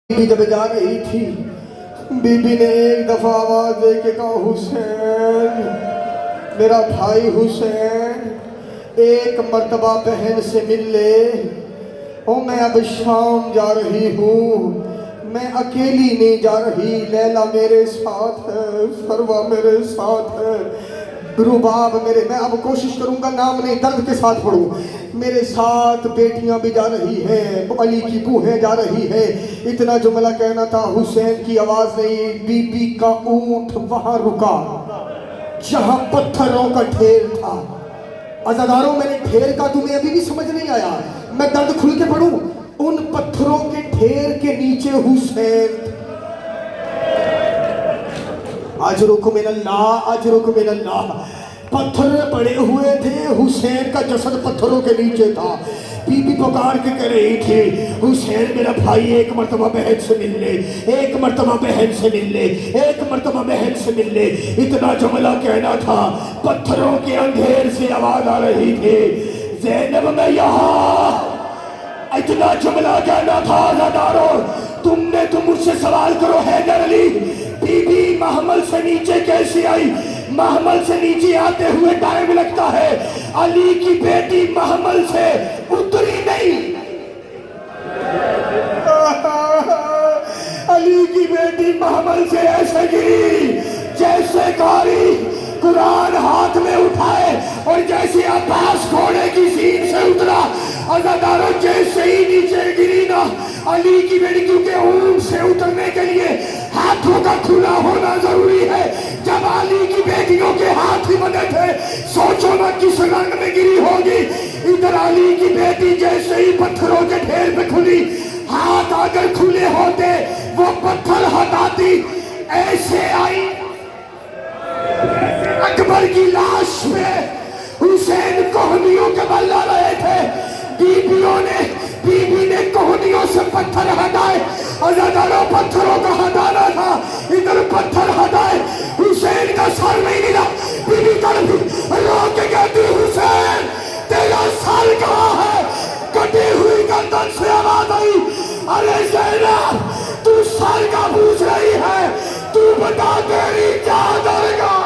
Be جب جا رہی تھی، بی بی نے ایک دفعہ آواز دے کے کہا حسین، میرا بھائی حسین، ایک مرتبہ بہن سے مل لے۔ میں اب شام جا رہی ہوں، میں اکیلی نہیں جا رہی، لیلا میرے ساتھ ہے، فروا میرے ساتھ ہے، رباب میرے، میں اب کوشش کروں گا نام نہیں درد کے ساتھ پڑھوں، میرے ساتھ بیٹیاں بھی جا رہی ہیں، علی کی بوہیں جا رہی ہیں۔ اتنا جملہ کہنا تھا، حسین کی آواز نہیں، بی بی کا اونٹ وہاں رکا جہاں پتھروں کا ڈھیر تھا۔ عزاداروں، میں نے ڈھیر کا تمہیں ابھی بھی سمجھ نہیں آیا، میں درد کھل کے پڑھوں۔ ان پتھروں کے ڈھیر کے نیچے حسین، اجرکم من اللہ، اجرکم من اللہ، پتھر پڑے ہوئے تھے، حسین کا جسد پتھروں کے نیچے تھا۔ بی بی پکار کے کہہ رہی تھی، حسین میرا بھائی، ایک مرتبہ بہن سے مل لے، ایک مرتبہ بہن سے مل لے، ایک مرتبہ بہن سے مل لے۔ اتنا جملہ کہنا تھا، پتھروں کے اندھیر سے آواز آ رہی تھی، زینب میں یہاں۔ اتنا جملہ کہنا تھا، عزاداروں، تم مجھ سے سوال کرو، حیدر علی بی بی محمل سے نیچے کیسے آئی؟ محمل سے نیچے آتے ہوئے ٹائم لگتا ہے، علی کی بیٹی محمل سے اتری نہیں۔ علی کی بیٹی محمل سے ایسے گری جیسے قاری قرآن ہاتھ میں اٹھائے، اور جیسے عباس گھوڑے کی زین سے اترا۔ عزاداروں، جیسے ہی نیچے گری نا علی کی بیٹی، کیونکہ اونٹ سے اترنے کے لیے ہاتھوں کا کھلا ہونا ضروری ہے، جب علی کی بیٹیوں کے ہاتھ ہی بنے تھے، سوچو نا کس رنگ میں گری ہوگی۔ ادھر علی کی بیٹی جیسے ہی پتھروں کے ڈھیر پہ کھلی، ہاتھ اگر کھلے ہوتے وہ پتھر ہٹاتی، ایسے آئی اکبر کی لاش پہ حسین کوہنیوں کے بل لا رہے تھے، بی بی نے کوہنیوں سے پتھر ہٹائے۔ عزاداروں، پتھروں کا ہٹانا تھا، ادھر پتھر ہٹائے، حسین کا سر نہیں ملا۔ بی بی تڑپی رو کے کہتی، حسین تیرا سر کہاں ہے؟ کٹی ہوئی گردن سے آواز آئی، ارے زینب تو سر کا پوچھ رہی ہے، تو بتا تیری کیا درگاہ۔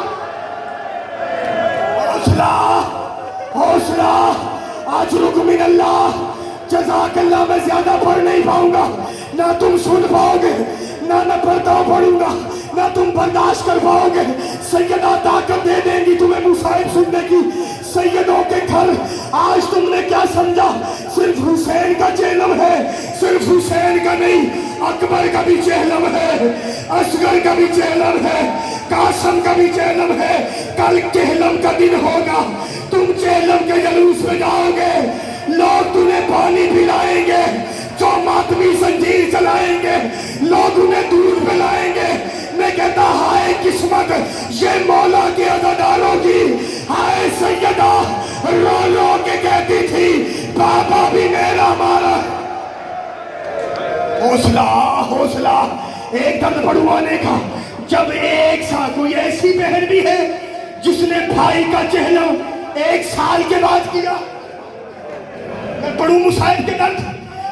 حوصلہ، اجرکم من اللہ، جزاک اللہ۔ میں زیادہ پڑھ نہیں پاؤں گا، نہ تم سن پاؤ گے، نہ میں پڑھتا پڑھوں گا، نہ تم برداشت کر پاؤ گے۔ سیدہ طاقت دے دیں گی تمہیں مصائب سننے کی۔ سیدوں کے گھر آج تم نے کیا سمجھا؟ صرف حسین کا چہلم ہے، صرف حسین کا نہیں، اکبر کا بھی چہلم ہے، اصغر کا بھی چہلم ہے، قاسم کا بھی چہلم ہے۔ کل چہلم کا دن ہوگا، تم چہلم کے جلوس میں جاؤ گے، لوگ تمہیں پانی پلائیں گے، جو ماتمی زنجیر چلائیں گے، لوگ انہیں دودھ پلائیں گے۔ میں کہتا، ہائے قسمت یہ مولا کے عزاداروں کی، ہائے سیدہ رو رو کے کہتی تھی، بابا بھی میرا مارا۔ حوصلہ، ایک درد پڑھوانے کا۔ جب ایک ساتھ کوئی ایسی بہن بھی ہے جس نے بھائی کا چہلم 1 سال کے بعد کیا، میں پڑھوں مصائب کے درد۔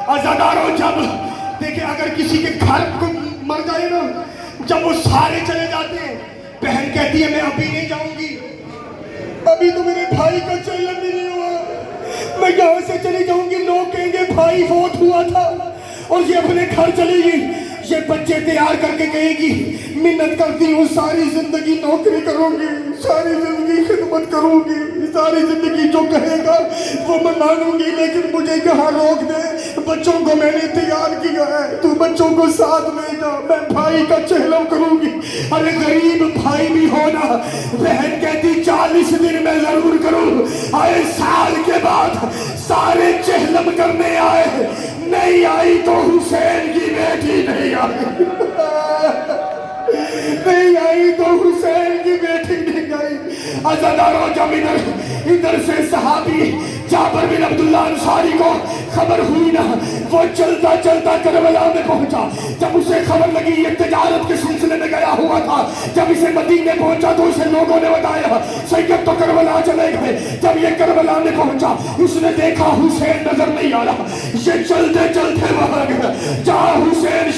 عزاداروں، جب دیکھیں اگر کسی کے گھر کو مر جائے نا، جب وہ سارے چلے جاتے ہیں، بہن کہتی ہے میں ابھی نہیں جاؤں گی، ابھی تو میرے بھائی کا چہلم بھی نہیں ہوا، میں یہاں سے چلی جاؤں گی، لوگ کہیں گے بھائی فوت ہوا تھا، اور یہ اپنے گھر چلے گی، یہ بچے تیار کر کے کہے گی منت کرتی ہوں ساری زندگی نوکری کروں گی، ساری زندگی خدمت کروں گی، ساری زندگی جو کہے گا وہ میں مانوں گی، لیکن مجھے یہاں روک دے، بچوں کو میں نے تیار کیا ہے، تو بچوں کو ساتھ لے جا، میں بھائی کا چہلم کروں گی۔ ارے غریب بھائی بھی ہونا، بہن کہتی 40 دن میں ضرور کروں، آئے سال کے بعد سارے چہلم کرنے آئے، نہیں آئی تو حسین کی بیٹی نہیں آئی، نہیں آئی تو حسین کی بیٹی نہیں آئی۔ عزاداروں، جب ادھر سے صحابی جابر بن عبداللہ انصاری کو خبر ہوئی نا، وہ چلتا چلتا کربلا میں پہنچا۔ جب اسے خبر لگی یہ تجارت کے سلسلے میں گیا ہوا تھا، جب اسے مدینے پہنچا تو اسے لوگوں نے بتایا سید تو کربلا چلے گئے۔ جب یہ کربلا میں پہنچا، اس نے دیکھا حسین نظر نہیں آ رہا، یہ چلتے چلتے وہاں گیا جہاں حسین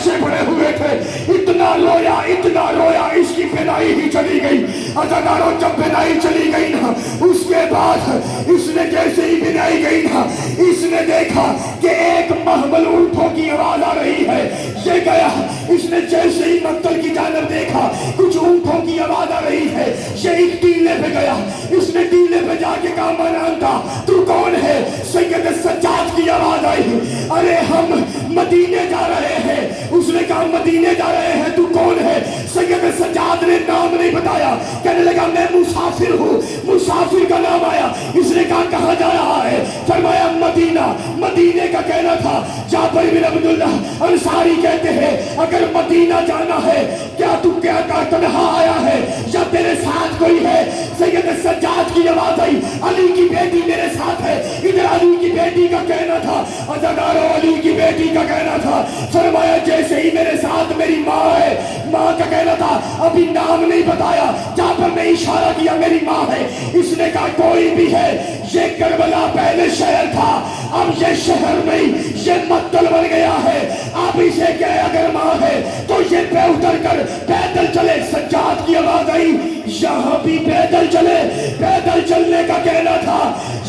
लाशें पड़े हुए थे, इतना रोया, इसकी बिनाई ही चली गई। अज़ादारों, जब बिनाई चली गई ना, उसके बाद इसने जैसे ही बिनाई गई ना, इसने देखा कि एक महमल ऊंटों की आवाज आ रही है। ये गया, इसने जैसे ही मक्तल की जानब देखा, कुछ ऊंटों की आवाज आ रही है। ये एक टीले पे गया, इसने टीले पे जाके कहा, मनांता तू कौन है? सैयद सज्जाद की आवाज आई, अरे हम मदीने जा रहे हैं। उसने कहा, मदीने जा रहे हैं, तू कौन है? सैयद सज्जाद ने नाम नहीं बताया, कहने लगा मैं मुसाफिर हूँ। मुसाफिर का नाम आया, इसने कहा कहाँ जा रहा है? फरमाया मदीना। मदीने का कहना था। जाबिर बिन अब्दुल्लाह अंसारी कहते हैं, अगर मदीना जाना है, क्या तू क्या तन्हा आया है या तेरे साथ कोई है? सैयद सज्जाद की आवाज आई, अली की बेटी मेरे साथ है। इधर अली की बेटी का कहना था, अज़ादारों, अली की बेटी का कहना था। फरमाया जैसे ही मेरे साथ मेरी माँ है, माँ का कहना था, अभी नाम नहीं बताया, जहाँ पर मैं इशारा किया मेरी माँ है। इसने कहा कोई भी है, ये करबला पहले शहर था, अब ये शहर नहीं, ये मक्तल बन गया है। आप इसे क्या, अगर माँ है तो ये पे उतर कर पैदल चले। सज्जाद की आवाज आई, यहाँ भी पैदल चले। पैदल चलने का कहना था।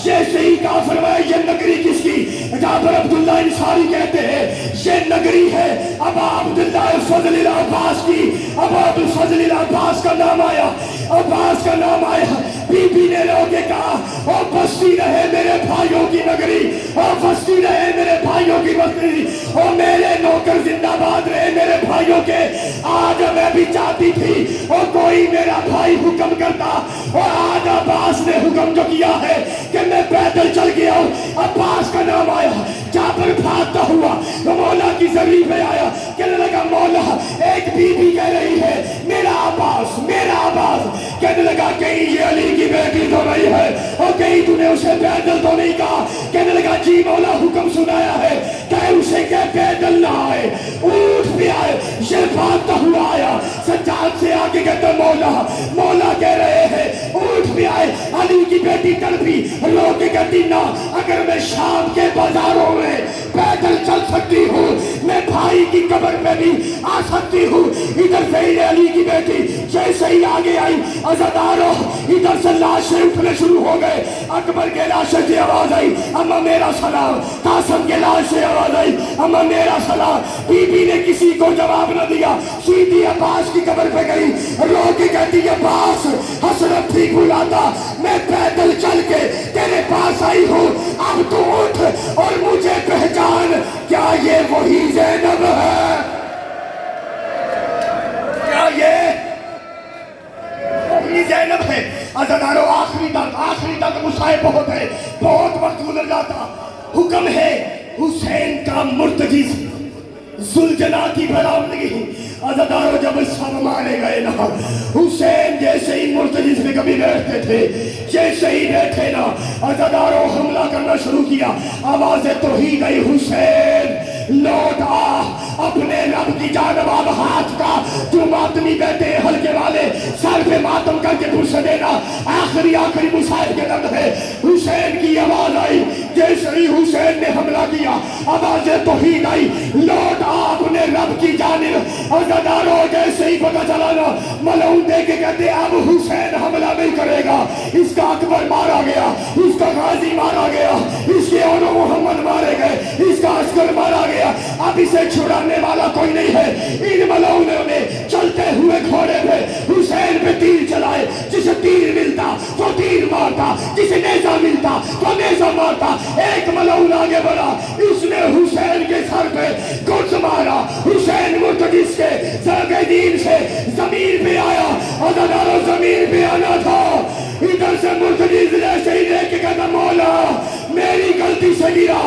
ये सही कहा, फरमाया ये नगरी किसकी? जाबिर अब्दुल्लाह अंसारी कहते हैं ये नगरी है अबा अब्दुल्लाह फजल अब्बास की। अबा अब्दुल फजल अब्बास का नाम आया, अब्बास का नाम आया। बीबी ने लोगे कहा, और बस्ती रहे मेरे भाइयों की नगरी, और बस्ती रहे मेरे भाइयों की बस्ती, और मेरे नौकर जिंदाबाद रहे मेरे भाइयों के। आज मैं भी चाहती थी और कोई मेरा भाई हुक्म करता, और आज अब्बास ने हुक्म जो किया है कि मैं पैदल चल गया हूँ। अब्बास का नाम आया। जाबिर भागता हुआ तो मौला की जमीन पे आया, कहने लगा मौला, एक बीबी कह रही है मेरा अब्बास, मेरा अब्बास। कहने लगा कहीं ये अली की बेटी तो नहीं है, और कहीं तूने उसे पैदल तो नहीं कहा? कहने लगा जी मौला, हुक्म सुनाया है, कहे उसे क्या पैदल ना आए, ऊंट पे आए। ये भागता हुआ आया, सज्जाद से आके कहता मौला, मौला कह रहे हैं ऊंट पे आए। अली की बेटी तड़पी, रो के कहती ना, अगर मैं शाम के बाजारों में पैदल चल सकती हूँ, मैं भाई की कब्र पे भी आ सकती हूँ। इधर से ही अली की बेटी जैसे ही आगे आई, अज़ादारों, इधर से लाशें उठने शुरू हो गए। अकबर के लाशें की आवाज आई, अम्मा मेरा सलाम। कासिम के लाश से आवाज आई, अम्मा मेरा सलाम। बीबी ने किसी को जवाब न दिया, सीधी अब्बास की कब्र पे गई, रो के कहती अब्बास, हसरत ठीक बुलाता, मैं पैदल चल के तेरे पास आई हूँ, अब तू उठ और मुझे पहचान। क्या ये वही ज़ैनब है? क्या ये वही ज़ैनब है? अज़ादारों, आखिरी तक मुसाए बहुत है, बहुत वक्त गुजर जाता। हुक्म है हुसैन का मुर्तजिज़ जुलजना की बरामदगी। अज़ादारों, जब सब मारे गए ना, हुसैन जैसे ही मुर्तजिज़ पे कभी बैठते थे, जैसे ही बैठे ना, अज़ादारों हमला करना शुरू किया। आवाज़ें तो ही गई, हुसैन लौट आ अपने रब की जानब। अब हाथ का जो मातमी बैठे हल्के वाले सर पे मातम करके पुरसे देना, आखिरी मुसाहिब के दम है। हुसैन की आवाज आई, जैसे ही हुसैन ने हमला किया, आवाज़ें तो ही गई, लौट आ अपने रब की जानिब। अज़ादारों, जैसे ही पता चला ना, मलऊन दे के कहते अब हुसैन हमला नहीं करेगा, इसका अकबर मारा गया, इसका गाजी मारा गया, इसके और मोहम्मद मारे गए, इसका अस्कर मारा गया, अब इसे छुड़ाने वाला कोई नहीं है। इन मलऊनों ने चलते हुए घोड़े पे हुसैन पे तीर चलाए, जिसे तीर मिलता वो तीर मारता, जिसे नेज़ा मिलता वो नेज़ा मारता। एक मलऊन आगे बढ़ा, इसने हुसैन के सर पे गुर्ज मारा। हुसैन मुर्तजिज़ के ज़रगदीन से जमीन पे आया, अज़ादारों जमीन पे आना था। इधर से मुर्तजिज़ जैसे ही देख के कहता मौला मेरी गलती से गिरा,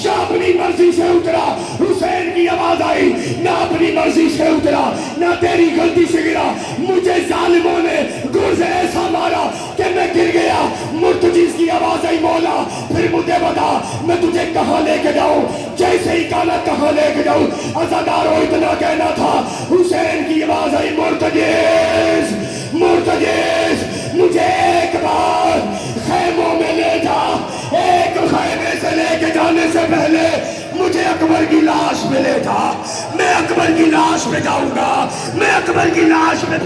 या अपनी मर्जी से उतरा। हुसैन की आवाज आई, ना अपनी मर्जी से उतरा, ना तेरी गलती से गिरा, मुझे जालिमों ने गुर्ज ऐसा मारा कि मैं गिर गया। मुर्तजिज़ की आवाज आई, मौला फिर मुझे बता मैं तुझे कहाँ लेके जाऊं? जैसे ही काना कहाँ लेके जाऊं? अज़ादारों, इतना कहना था। हुसैन की आवाज आई, मुर्तजिज़, मुर्तजिज़, मुझे एक बार खैमों में ले जा। एक खैमे से लेके जाने से पहले मुझे اکبر کی لاش پہ لیٹا، میں اکبر کی لاش پہ جاؤں گا، میں اکبر کی لاش پہ